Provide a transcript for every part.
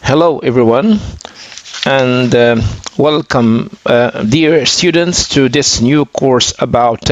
Hello, everyone, and welcome, dear students, to this new course about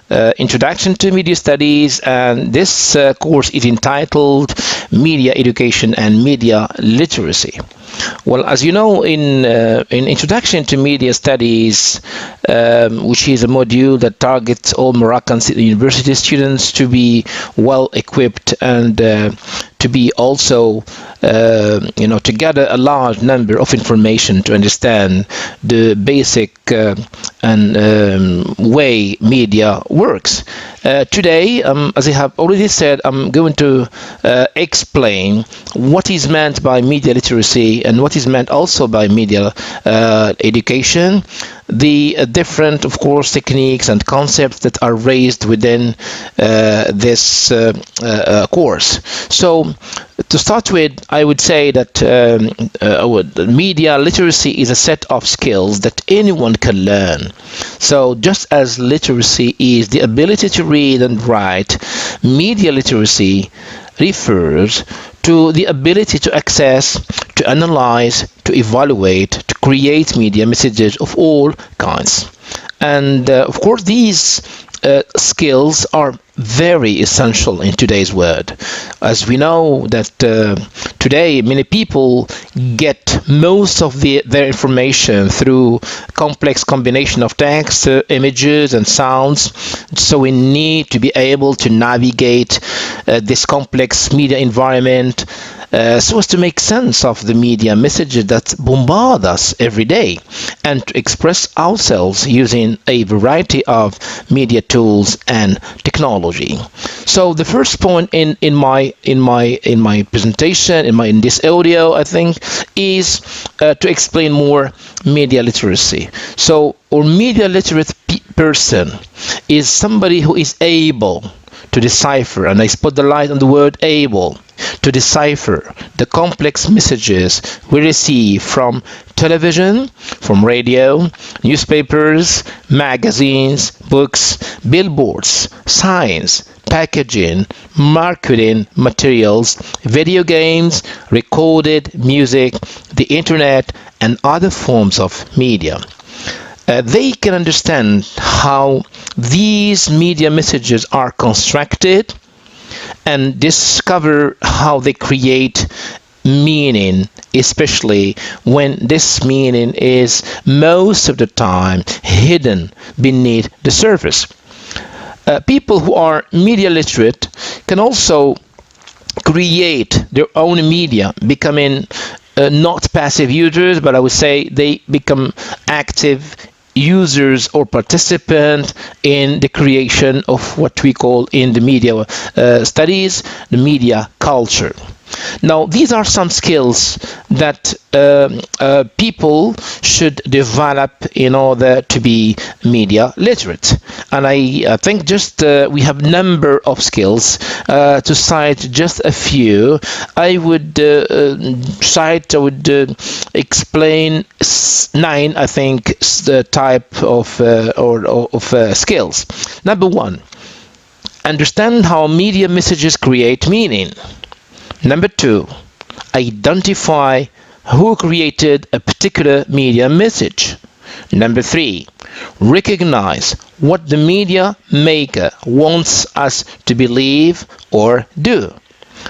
Introduction to Media Studies. And this course is entitled Media Education and Media Literacy. Well, as you know, in Introduction to Media Studies, which is a module that targets all Moroccan university students to be well equipped and to be also, to gather a large number of information to understand the basic and way media works. Today, as I have already said, I'm going to explain what is meant by media literacy and what is meant also by media education, the different, of course, techniques and concepts that are raised within this course. So, to start with, I would say that media literacy is a set of skills that anyone can learn. So, just as literacy is the ability to read and write, media literacy refers to the ability to access, to analyze, to evaluate, to create media messages of all kinds. And of course, these skills are very essential in today's world, as we know that today many people get most of their information through complex combination of text, images and sounds. So we need to be able to navigate this complex media environment so as to make sense of the media messages that bombard us every day, and to express ourselves using a variety of media tools and technology. So the first point in my presentation, in this audio, I think, is to explain more media literacy. So, a media literate person is somebody who is able to decipher, and I put the light on the word able, to decipher the complex messages we receive from television, from radio, newspapers, magazines, books, billboards, signs, packaging, marketing materials, video games, recorded music, the internet, and other forms of media. They can understand how these media messages are constructed and discover how they create meaning, especially when this meaning is most of the time hidden beneath the surface. People who are media literate can also create their own media, becoming not passive users, but I would say they become active users or participant in the creation of what we call in the media studies, the media culture. Now, these are some skills that people should develop in order to be media literate. And I think just we have number of skills. To cite just a few, I would explain 9, I think, the type of skills. Number 1, understand how media messages create meaning. Number 2, identify who created a particular media message. Number 3, recognize what the media maker wants us to believe or do.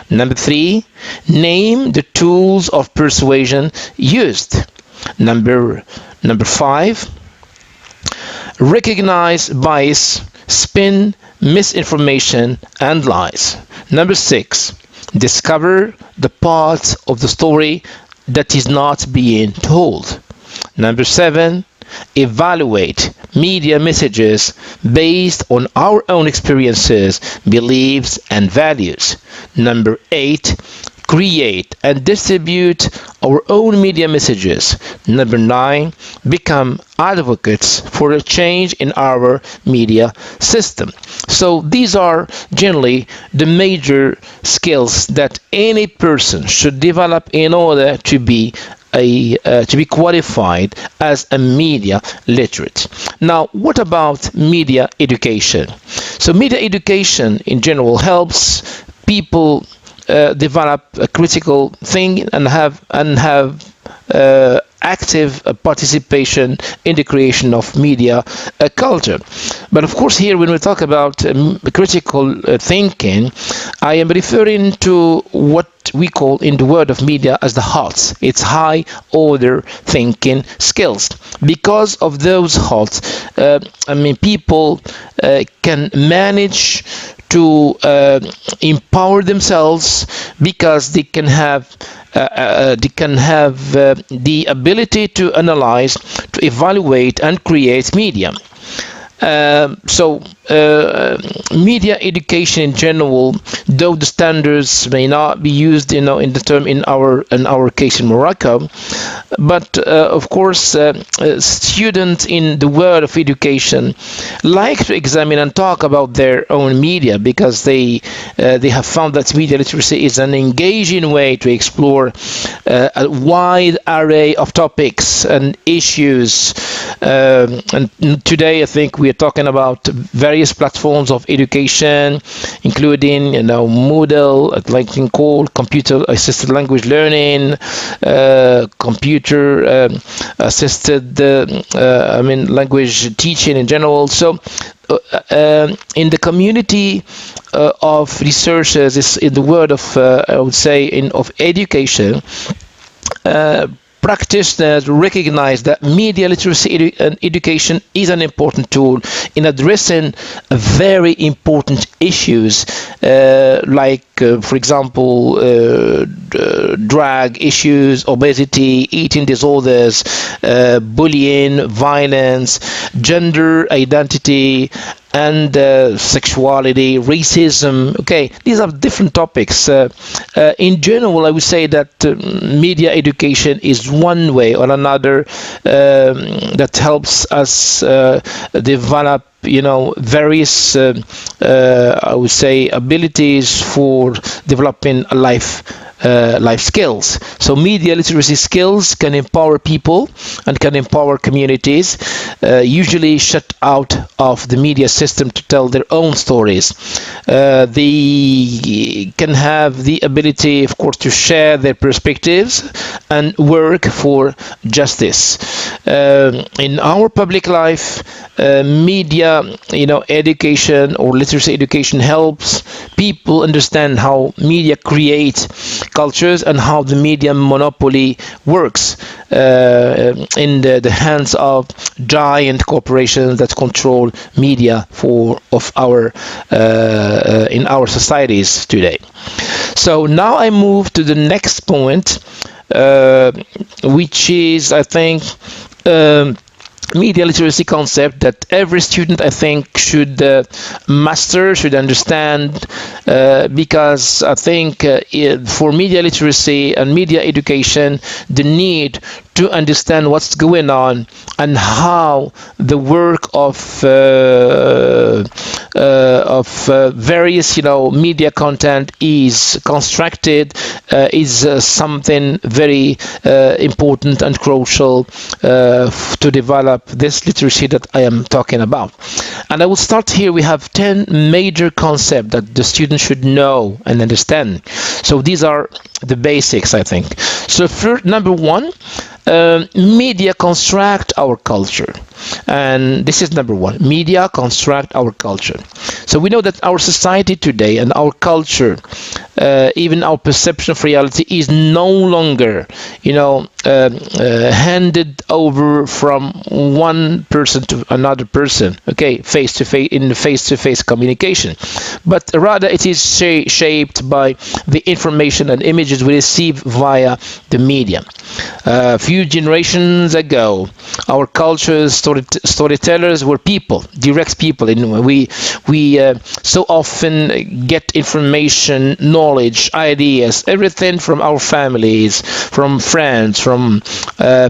Number 3, name the tools of persuasion used. Number 5, recognize bias, spin, misinformation, and lies. Number 6, discover the part of the story that is not being told. Number 7, evaluate media messages based on our own experiences, beliefs, and values. Number 8, create and distribute our own media messages. Number 9, become advocates for a change in our media system. So these are generally the major skills that any person should develop in order to be qualified as a media literate. Now, what about media education? So media education in general helps people develop a critical thing and have active participation in the creation of media culture. But of course, here when we talk about critical thinking, I am referring to what we call in the world of media as the HOTS. It's high order thinking skills. Because of those HOTS, people can manage to empower themselves because they can have the ability to analyze, to evaluate, and create media. Media education in general, though the standards may not be used, in the term in our case in Morocco, but of course, students in the world of education like to examine and talk about their own media because they have found that media literacy is an engaging way to explore a wide array of topics and issues. And today, I think we are talking about various platforms of education, including Moodle, like called computer-assisted language learning, computer-assisted language teaching in general. So, in the community of researchers, in the world of I would say of education. Practitioners recognize that media literacy education is an important tool in addressing very important issues for example, drug issues, obesity, eating disorders, bullying, violence, gender identity, and sexuality, racism. Okay, these are different topics. In general, I would say that media education is one way or another that helps us develop various I would say abilities for developing life skills. So media literacy skills can empower people and can empower communities usually shut out of the media system to tell their own stories. They can have the ability, of course, to share their perspectives and work for justice. In our public life, media education or literacy education helps people understand how media create cultures and how the media monopoly works in the hands of giant corporations that control media in our societies today. So now I move to the next point, which is, I think, media literacy concept that every student, I think, should master, should understand, because I think for media literacy and media education, the need to understand what's going on and how the work of various media content is constructed is something very important and crucial to develop this literacy that I am talking about. And I will start here. We have 10 major concepts that the student should know and understand. So these are the basics, I think. So first, number one, media construct our culture, and this is number one. Media construct our culture. So we know that our society today and our culture, even our perception of reality, is no longer handed over from one person to another person, okay, face to face communication, but rather it is shaped by the information and images we receive via the media. A few generations ago, our culture's storytellers were people, direct people, and we so often get information, knowledge, ideas, everything from our families, from friends, from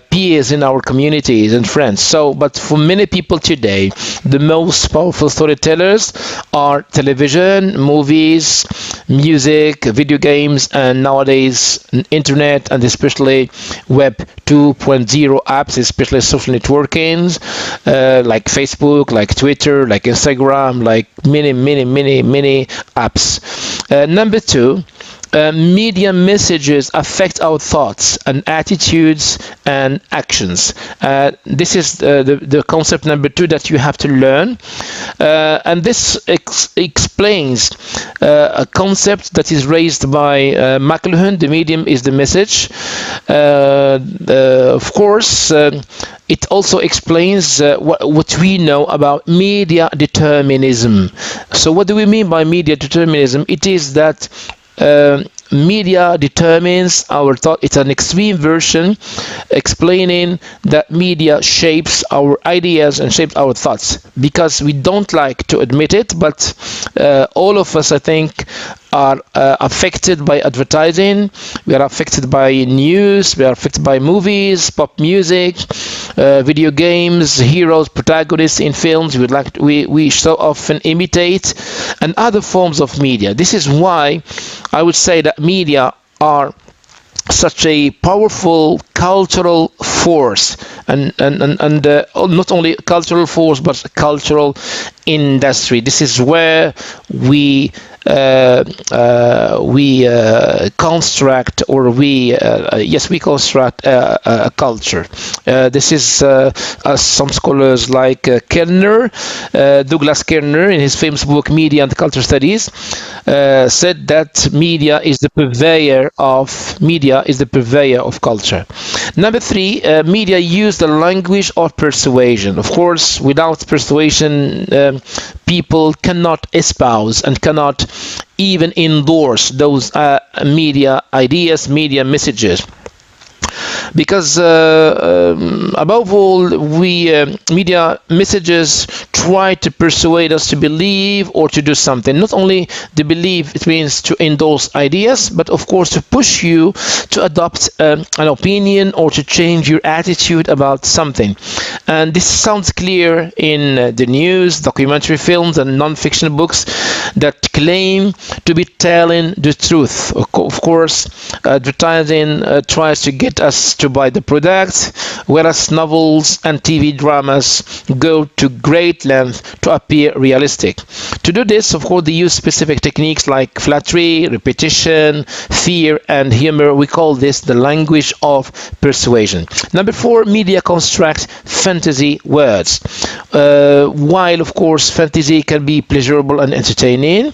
peers in our communities and friends. So, but for many people today, the most powerful storytellers are television, movies, music, video games, and nowadays internet, and especially Web 2.0 apps, especially social networkings like Facebook, like Twitter, like Instagram, like many apps. Number two, media messages affect our thoughts and attitudes and actions. This is the concept number two that you have to learn. And this explains a concept that is raised by McLuhan: the medium is the message. Of course, it also explains what we know about media determinism. So what do we mean by media determinism? It is that media determines our thought. It's an extreme version explaining that media shapes our ideas and shapes our thoughts, because we don't like to admit it, but all of us, I think, are affected by advertising. We are affected by news. We are affected by movies, pop music, video games, heroes, protagonists in films. We so often imitate, and other forms of media. This is why I would say that media are such a powerful cultural force, and not only cultural force but cultural industry. This is where we construct, or we construct a culture. This is as some scholars like Douglas Kerner, in his famous book Media and Culture Studies, said that media is the purveyor of culture. Number three, media use the language of persuasion. Of course, without persuasion, people cannot espouse and cannot even endorse those media ideas, media messages. Because above all, media messages try to persuade us to believe or to do something. Not only to believe, it means to endorse ideas, but of course to push you to adopt an opinion or to change your attitude about something. And this sounds clear in the news, documentary films, and non-fiction books that claim to be telling the truth. Of course, advertising tries to get us to buy the product, whereas novels and TV dramas go to great length to appear realistic. To do this, of course, they use specific techniques like flattery, repetition, fear, and humor. We call this the language of persuasion. Number four, media construct fantasy words. While, of course, fantasy can be pleasurable and entertaining,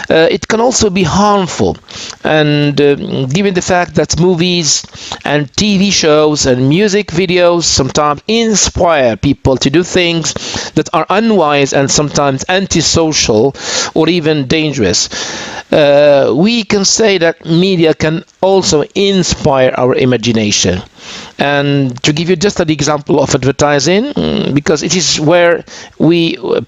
it can also be harmful. And given the fact that movies and TV shows and music videos sometimes inspire people to do things that are unwise and sometimes antisocial or even dangerous, we can say that media can also inspire our imagination. And to give you just an example of advertising, because it is where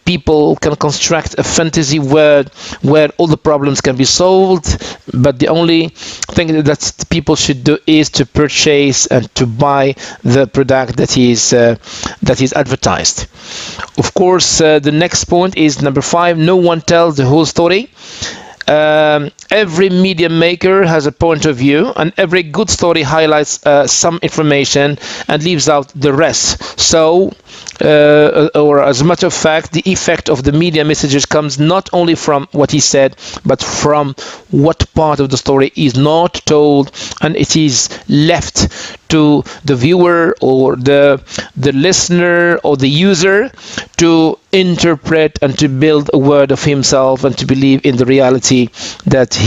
people can construct a fantasy world where all the problems can be solved, but the only thing that people should do is to purchase and to buy the product that is advertised. Of course, the next point is number five: no one tells the whole story. Every media maker has a point of view, and every good story highlights some information and leaves out the rest. So, or as a matter of fact, the effect of the media messages comes not only from what he said, but from what part of the story is not told, and it is left to the viewer or the listener or the user to interpret and to build a word of himself and to believe in the reality that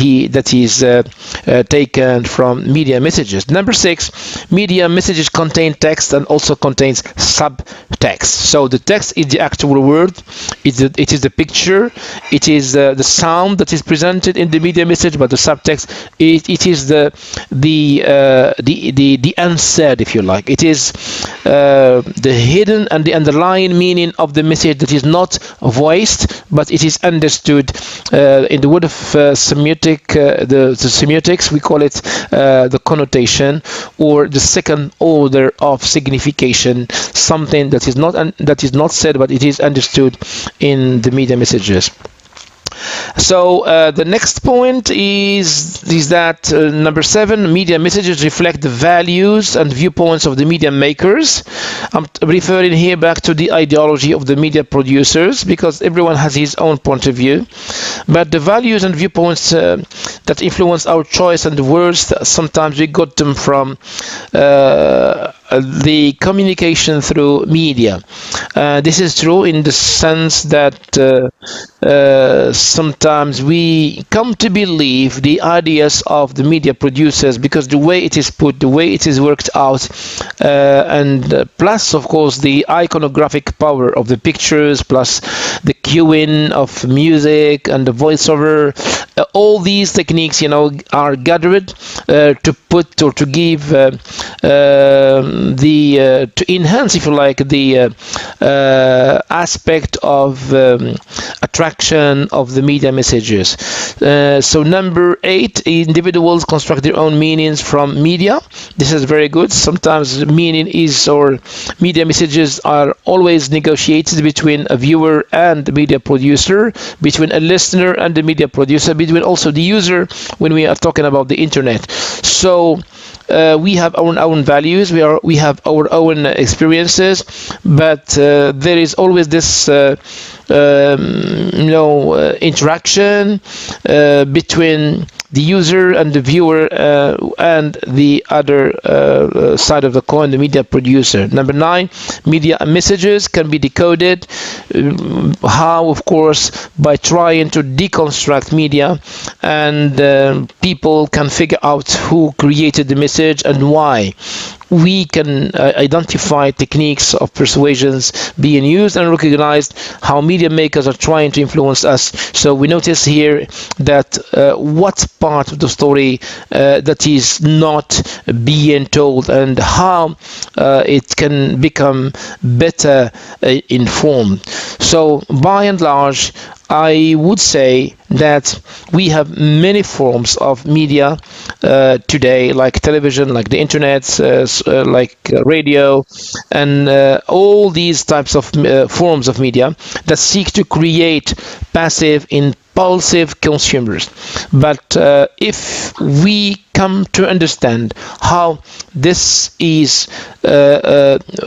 is taken from media messages. Number six, media messages contain text and also contains subtext. So the text is the actual word, it is the picture, it is the sound that is presented in the media message, but the subtext it is the unsaid, if you like. It is the hidden and the underlying meaning of the message that is not voiced, but it is understood. In the word of the semiotics, we call it the connotation, or the second order of signification, something that is not said, but it is understood in the media messages. So the next point is that number 7, media messages reflect the values and viewpoints of the media makers. I'm referring here back to the ideology of the media producers, because everyone has his own point of view. But the values and viewpoints that influence our choice and the words, sometimes we got them from the communication through media. This is true in the sense that sometimes we come to believe the ideas of the media producers because the way it is put, the way it is worked out, and plus, of course, the iconographic power of the pictures, plus the cueing of music and the voiceover. All these techniques, are gathered to put or to give to enhance, if you like, the aspect of attraction of the media messages. So number 8, individuals construct their own meanings from media. This is very good. Sometimes meaning is, or media messages are always negotiated between a viewer and the media producer, between a listener and the media producer, between also the user when we are talking about the internet. So we have our own values, we have our own experiences, but there is always this interaction between the user and the viewer and the other side of the coin, the media producer. Number 9, media messages can be decoded. How? Of course, by trying to deconstruct media, and people can figure out who created the message and why. We can identify techniques of persuasions being used and recognize how media makers are trying to influence us. So we notice here that what part of the story that is not being told, and how it can become better informed. So by and large, I would say that we have many forms of media today, like television, like the internet, like radio, and all these types of forms of media that seek to create passive, impulsive consumers. But if we come to understand how this is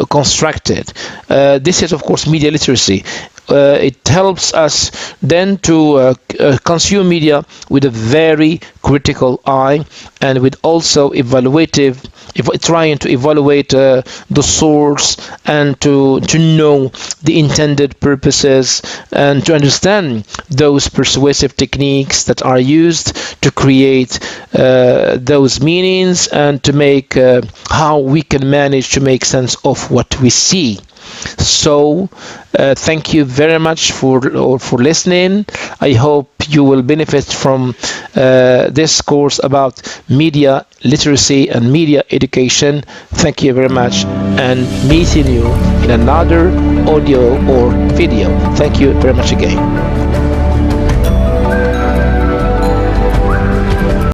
constructed, this is, of course, media literacy. It helps us then to consume media with a very critical eye, and with also trying to evaluate the source, and to know the intended purposes, and to understand those persuasive techniques that are used to create those meanings, and to make how we can manage to make sense of what we see. So thank you very much for listening. I hope you will benefit from this course about media literacy and media education. Thank you very much, and meeting you in another audio or video. Thank you very much again.